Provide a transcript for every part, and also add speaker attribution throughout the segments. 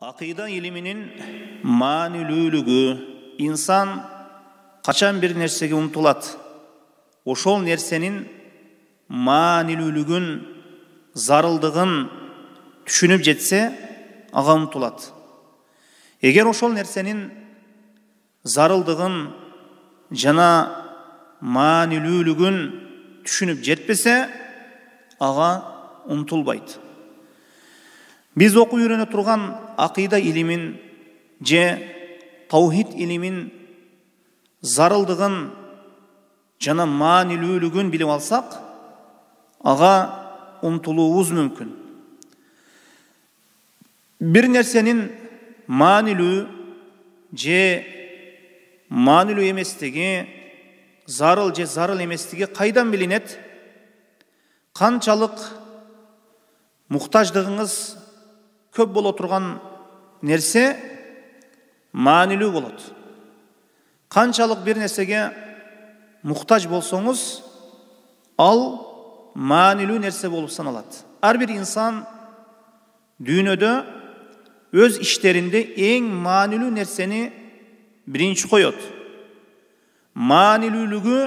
Speaker 1: Akida iliminin manilүүлүгү insan kaçan bir nersege umtulat. Oşol nersenin manilүүлүгүн, zarıldığın düşünüp jetse, aga umtulat. Eger oşol nersenin zarıldığın jana manilүүлүгүн düşünüp jetpese, aga umtulbayt. Biz oku үйрөнө турган акыйда илимин же тауhid илимин зарылдыгын жана маанилүүлүгүн билип алсак, ага умтулуубуз мүмкүн. Бир нерсенин маанилүү же маанилүү эместиги, зарыл же зарыл эместиги кайдан билинет? Канчалык муктаждыгыңыз көп боло турган нерсе маанилүү болот. Канчалык бир нерсеге муктаж болсоңуз, ал маанилүү нерсе болуп саналат. Ар бир инсан дүйнөдө өз иштеринде эң маанилүү нерсени биринчи коёт. Маанилүүлүгү,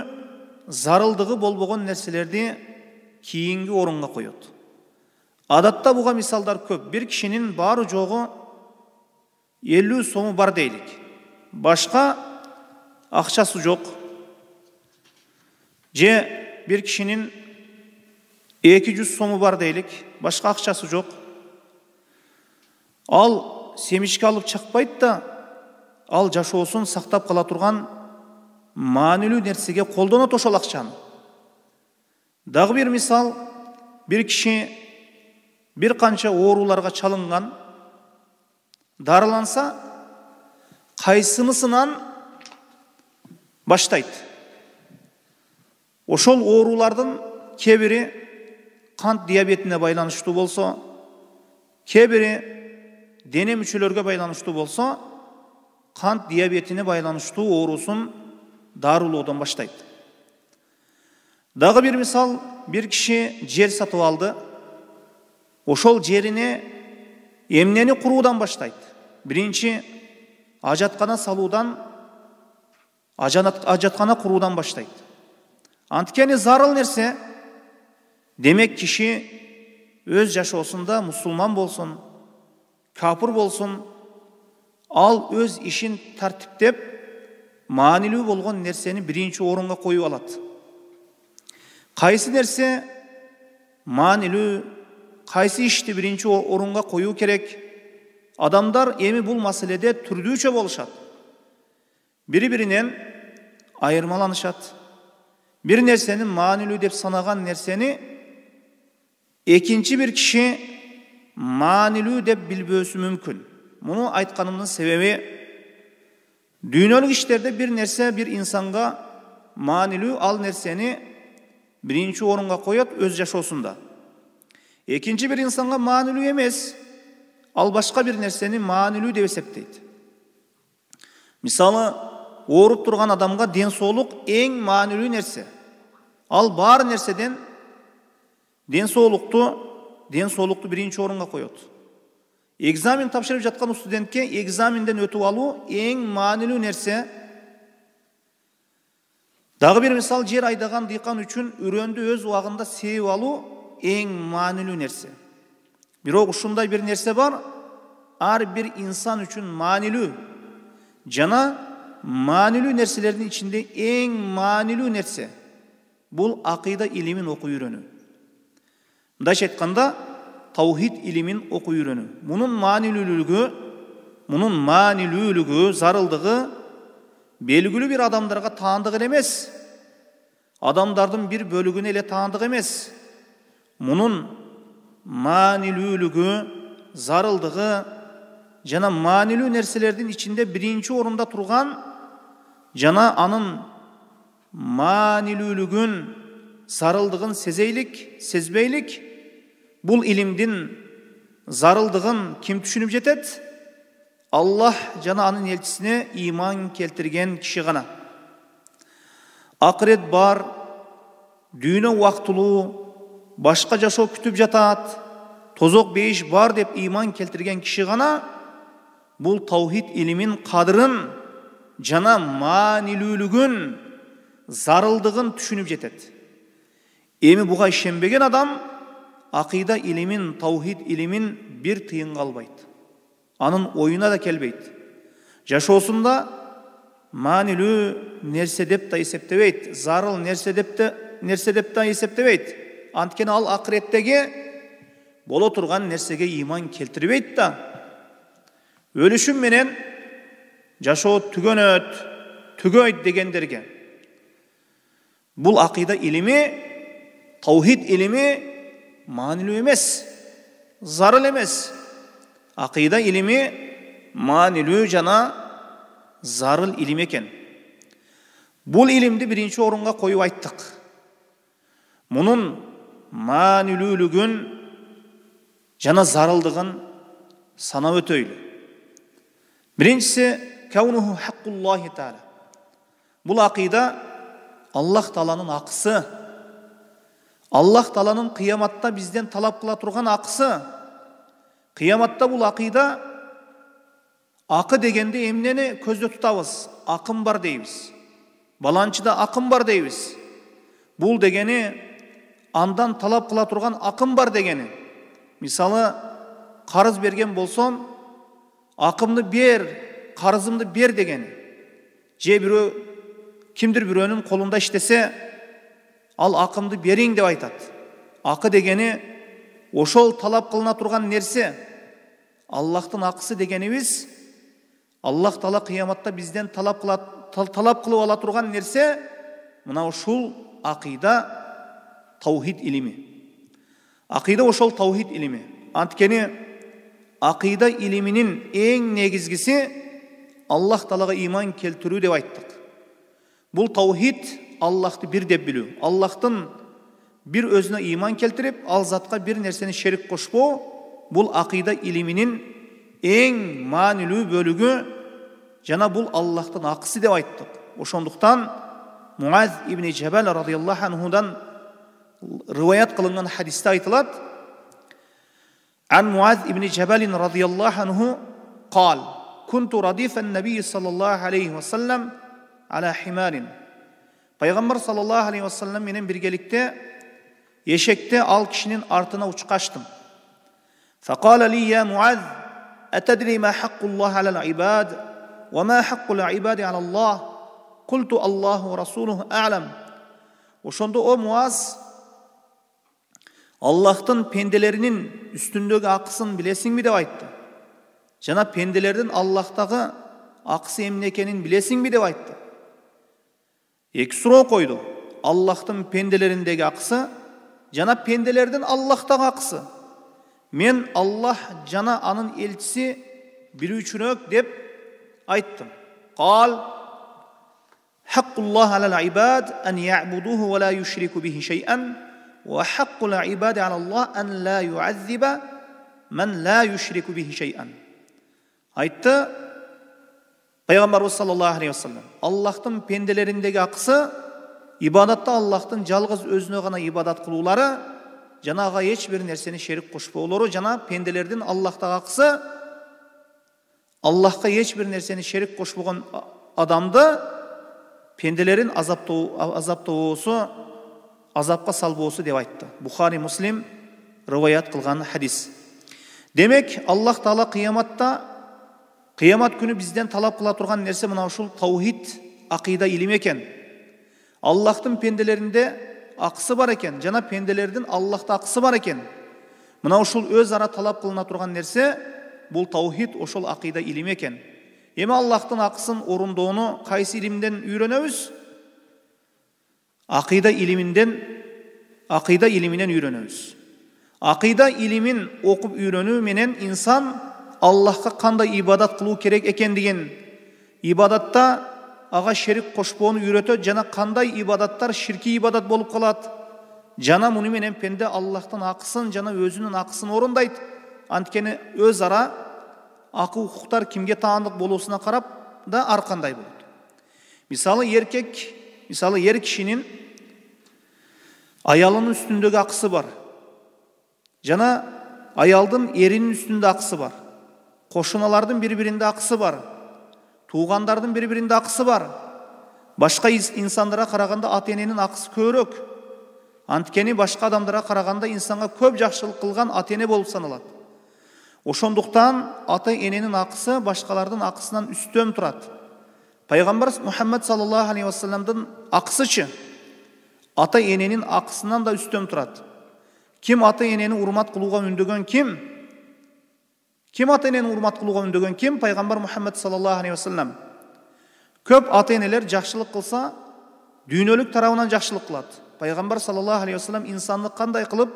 Speaker 1: зарылдыгы болбогон нерселерди кийинки орунга коёт. Адатта буга мисалдар көп. Bir kişinin бары жогу 50 сому бар дейлик. Башка акчасы жок. Же bir kişinin 200 сому бар дейлик. Башка акчасы жок. Ал семишке алып чыкпайт да, ал жашоосун сактап кала турган маанилүү нерсеге колдонот ошол акчаны. Дагы бир мисал, bir kişi bir kança oorуларга чалынган, дарыланса, кайсынысынан баштайт. Ошол оорулардын кебири кант диабетине байланыштуу болсо, кебири дене мүчөлөргө байланыштуу болсо, кант диабетине байланыштуу оорусун дарылоодон баштайт. Дагы бир мисал, bir kişi жер сатып алды. Ошол жерине эмнени куруудан баштайт. Биринчи ажаткана салуудан, ажаткана куруудан баштайт. Анткени зарыл нерсе, демек киши өз жашоосунда мусулман болсун, капыр болсун, ал өз ишин тартиптеп, маанилүү болгон нерсени биринчи орунга коюп алат. Кайсы нерсе маанилүү, кайсы ишти биринчи орунга коюу керек? Адамдар эми бул маселеде түрдүүчө болушат. Бири-биринен айырмаланышат. Бир нерсенин маанилүү деп санаган нерсени экинчи бир киши маанилүү деп билбөөсү мүмкүн. Муну айтканымдын себеби, дүйнөлүк иштерде бир нерсе бир инсанга маанилүү, ал нерсени биринчи орунга коёт өз жашоосунда. Экинчи бир инсанга маанилүү эмес, ал башка бир нерсени маанилүү деп эсептейт. Мисалы, ооруп турган адамга ден соолук эң маанилүү нерсе. Ал бар нерседен ден соолукту биринчи орунга коёт. Экзамен тапшырып жаткан студентке экзаменден өтүп алуу эң маанилүү нерсе. Дагы бир мисал, жер айдаган дыйкан үчүн үрөндү өз убагында сээп алуу эң маанилүү нерсе. Бирок ушундай бир нерсе бар, ар бир инсан үчүн маанилүү. Жана маанилүү нерселердин ичинде эң маанилүү нерсе бул акыйда илимин окуп үйрөнүү. Мындайча айтканда, тауhid илимин окуп үйрөнүү. Мунун маанилүүлүгү, зарылдыгы белгилүү бир адамдарга таандык эле эмес. Адамдардын бир бөлүгүнө эле таандык эмес. Мунун маанилүүлүгү, зарылдыгы жана маанилүү нерселердин ичинде биринчи орунда турган жана анын маанилүүлүгүн, зарылдыгын сезейлик, сезбейлик, бул илимдин зарылдыгын ким түшүнүп жетет? Аллах жана анын элчисине иман келтирген киши гана. Акырет бар, дүйнө убактылуу, башка жашоо күтүп жатат, тозок бейиш бар деп иман келтирген киши гана бул таухид илимин кадырын жана маанилүүлүгүн, зарылдыгын түшүнүп жетет. Эми буга ишенбеген адам акыйда илимин, таухид илимин бир тыйынга албайт. Анын оюна да келбейт. Жашоосунда маанилүү нерсе деп да эсептебейт, зарыл нерсе деп да эсептебейт. Анткени ал акыреттеги боло турган нерсеге иман келтирбейт да. Өлүшүм менен жашоо түгөйт дегендерге бул акыйда илими, таухид илими маанилүү эмес, зарыл эмес. Акыйда илими маанилүү жана зарыл илим экен. Бул илимди биринчи орунга коюп айттык. Мунун маанилүүлүгүн жана зарылдыгын санап өтөйлү. Биринчиси каунуху хаккуллахи таала. Бул акыйда Аллах Тааланын акысы. Аллах Тааланын кыяматта бизден талап кыла турган акысы. Кыяматта бул акыйда акы дегенде эмнени көздө тутабыз? Акым бар дейбиз. Баланчыда акым бар дейбиз. Бул дегени андан талап кыла турган акым бар дегени. Мисалы, карыз берген болсом, акымды бер, карызымды бер дегени. Же бирөө кимдир бирөөнүн колунда иштесе, ал акымды бериң деп айтат. Акы дегени ошол талап кылына турган нерсе. Аллахтын акысы дегенибиз, Аллах Таала кыяматта бизден талап кылып ала турган нерсе, мына ушул акыйда таухид илими. Акыйда ошол таухид илими. Анткени акыйда илиминин эң негизгиси Аллах Таалага иман келтирүү деп айттык. Бул таухид Аллахты бир деп билүү. Аллахтын бир өзүнө иман келтирип, ал затка бир нерсени шерик кошпоо, бул акыйда илиминин эң маанилүү бөлүгү жана бул Аллахтын акысы деп айттык. Ошондуктан Муаз ибн Джабал радыйаллаху анхудан риваят кылынган хадисте айтылат: Ан Муаз ибн Джабал радыйаллаху анху قال: كنت رديف النبي صلى الله عليه وسلم على حمار. Пайгамбар саллаллаху алейхи вассалам менен биргеликте эшекте ал кишинин артына учкаштым. فقال لي يا معاذ أتدري ما حق الله على العباد وما حق العباد على الله؟ قلت الله ورسوله أعلم. Ошондо о Муаз, Аллахтын пенделеринин үстүндөгү акысын билесиңби деп айтты. Жана пенделердин Аллахтагы акысы эмне экенин билесиңби деп айтты. Эки суроо койду. Аллахтын пенделериндеги акысы жана пенделердин Аллахтагы акысы. Мен Аллах жана анын элчиси билүүчүрөөк деп айттым. Qal: Haqqullah alal ibad an ya'buduhu wa la yushriku bihi shay'an wa haqqul ibadi ala Allah an la yu'azziba man la yushriku bihi shay'an. Айтты Пайгамбарыбыз саллаллаху алейхи вассалам: Аллахтын пенделериндеги акысы ибадатта Аллахтын жалгыз өзүнө гана ибадат кылуулары, жана ага эч бир нерсени шерик кошпоолору, жана пенделердин Аллахтагы акысы Аллахка эч бир нерсени шерик кошпогон адамды пенделерин азаптоосу, азапка салбоосу деп айтты. Бухари, Муслим риваят кылган хадис. Демек, Аллах Таала кыямат күнү бизден талап кыла турган нерсе мына ушул таухид акыйда илим экен. Аллахтын пенделеринде акысы бар экен, жана пенделердин Аллахта акысы бар экен. Мына ушул өз ара талап кылына турган нерсе бул таухид, ошол акыйда илим экен. Эми Аллахтын акысын орундоону кайсы илимден үйрөнөбүз? Акыйда илиминен үйрөнөбүз. Акыйда илимин окуп үйрөнүү менен инсан Аллахка кандай ибадат кылуу керек экендигин, ибадатта ага шерик кошпоону үйрөтөт, жана кандай ибадаттар ширки ибадат болуп калат. Жана муну менен пенде Аллахтын акысын жана өзүнүн акысын орундайт. Анткени өз ара акы укуктар кимге таандык болуусуна карап да ар кандай болот. Мисалы ер кишинин аялынын үстүндөгү акысы бар. Жана аялдын эринин үстүндө акысы бар. Qoşunalardın bir-birinde ақысы бар. Туғандардың bir-birinde ақысы бар. Başka insanlara қарағанда ата-ененің ақысы көбірек. Анткени başka адамдарға қарағанда insanға көп жақсылық қылған ата-ене болып саналады. Ошондуктан ата-ененің ақысы başkalarının ақысынан үстем тұрады. Пайғамбар Мұхаммед саллаллаху алейхи вассаламдың ақысычы ата-ененің ақысынан да үстем тұрады. Ким ата-енені урмат қылуға үндеген ким? Ким ата-енені урмат қылуға үндеген ким? Пайғамбар Мұхаммед саллаллаху алейхи вассалам. Көп ата-енелер жақсылық қылса, дүйнөлік тарауынан жақсылық қылады. Пайғамбар саллаллаху алейхи вассалам инсанды қандай қылып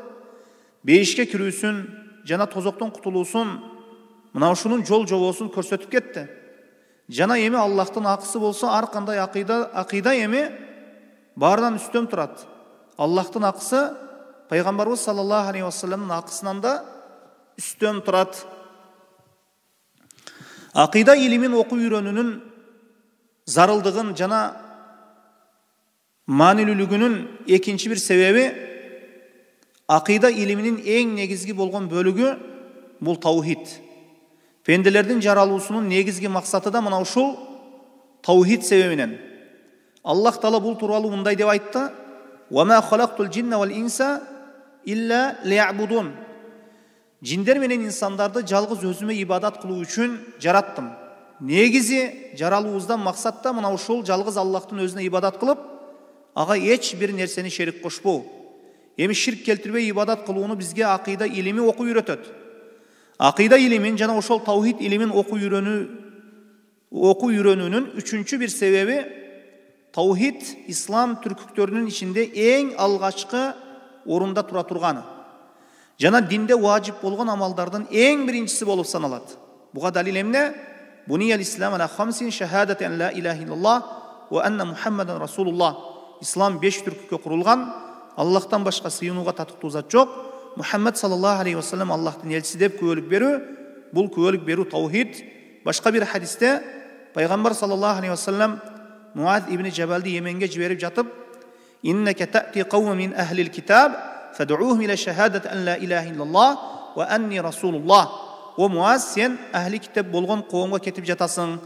Speaker 1: бейішке кірүүсүн, жана тозоқтон құтылусын, мына ушунун жол жобосун көрсөтүп кетти. Жана эми Аллахтын ақысы болса, ар кандай акыйда эми баарынан үстөм турат. Аллахтын ақысы Пайғамбарыбыз саллаллаху алейхи вассаламдын ақысынан да үстөм турат. Акыйда илимин окуу үйрөнүүнүн зарылдыгын жана маанилүүлүгүнүн экинчи бир себеби акыйда илиминин эң негизги болгон бөлүгү бул таухид. Пенделердин жаралуусунун негизги максаты да мына ушул таухид себебинен. Аллах Таала бул тууралуу мындай деп айтты: "Ва ма халактул джинна вал инса илля лиябудун." Жиндер менен инсандарды жалгыз өзүмө ибадат кылуу үчүн жараттым. Негизи жаралуубуздан максат да мына ушул жалгыз Аллахтын өзүнө ибадат кылып, ага эч бир нерсени шерик кошпоо. Эми ширк келтирбей ибадат кылууну бизге акыйда илими окуу үйрөтөт. Акыйда илимин жана ошол таухид илимин окуу үйрөнүүнүн үчүнчү бир себеби таухид ислам түркүктөрүнүн ичинде эң алгачкы орунда тура турганы. Жана динде важип болгон амалдардын эң биринчиси болуп саналат. Буга далил эмне? Buniyal İslam ala khamsin şehadet en la ilahe illallah ve enne Muhammeden Rasulullah. İslam 5 türküke kurulgan. Allah'tan başka sığınууга татыктуу zat жок. Muhammed sallallahu aleyhi ve sellem Allah'tan elçisi dep kübөлүk berүү. Bul kübөлүk berүү tauhid. Başka bir hadiste Peygamber sallallahu aleyhi ve sellem Muaz ibn Cebel'di Yemen'e jiberip jatıp "İnneke ta'ti kavmen min ehlil kitab fed'uuhum ila şehadet en la ilahe illallah ve enni Rasulullah." O Muaz sen ahli kitap bolgon коомго кетип жатасың.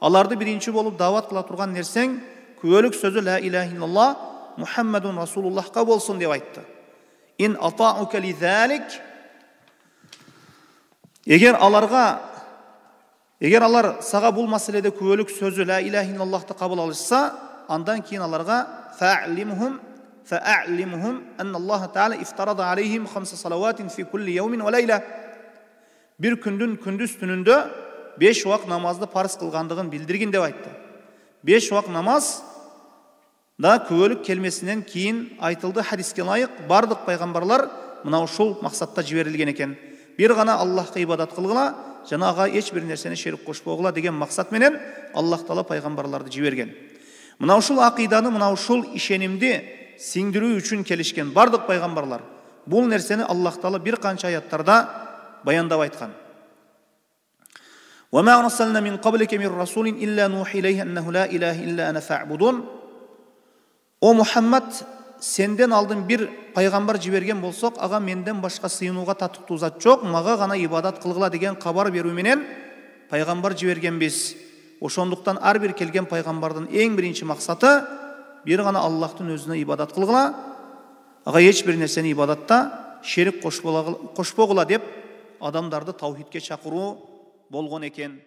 Speaker 1: Аларды биринчи болуп дават кыла турган нерсең күбөлүк сөзү ла илаха илlallah Muhammedun Rasulullah'ка болсун деп айтты. In ata'uka lizalik. Эгер алар сага бул маселеде күбөлүк сөзү ла илаха illallah'ты кабыл алышса, андан кийин аларга fa'limhum anna Allah Taala iftarada aleyhim 5 salawatin fi kulli yawmin ve leyla. Bir күндүн күндүз түнүндө 5 вак намазды парыз кылгандыгын билдиргин деп айтты. 5 вак намаз да күбөлүк келмесинен кийин айтылды хадиске ылайык бардык пайгамбарлар мына ушул максатта жиберилген экен. Бир гана Аллахка ибадат кылгыла, жана ага эч бир нерсени шерик кошпогула деген максат менен Аллах Таала пайгамбарларды жиберген. Мына ушул акыйданы, мына ушул ишенимди сиңдирүү үчүн келишкен бардык пайгамбарлар. Бул нерсени Аллах Таала бир канча аяттарда баяндап айткан. وَمَا أَرْسَلْنَا مِنْ قَبْلِكَ مِنْ رَسُولٍ إِلَّا نُوحِي إِلَيْهِ أَنَّهُ لَا إِلَهَ إِلَّا أَنَا فَاعْبُدُونَ. O Muhammed, senden aldın bir peygamber жиберген болсок, ага менден башка сыйынууга татыктуу зат жок, мага гана ибадат кылгыла деген кабар берүү менен пайгамбар жибергенбиз. Ошондуктан ар бир келген пайгамбардын эң биринчи максаты бир гана Аллахтын өзүнө ибадат кылгыла, ага эч бир нерсени ибадатта шерик кошпогула деп адамдарды таухидке чакыруу болгон экен.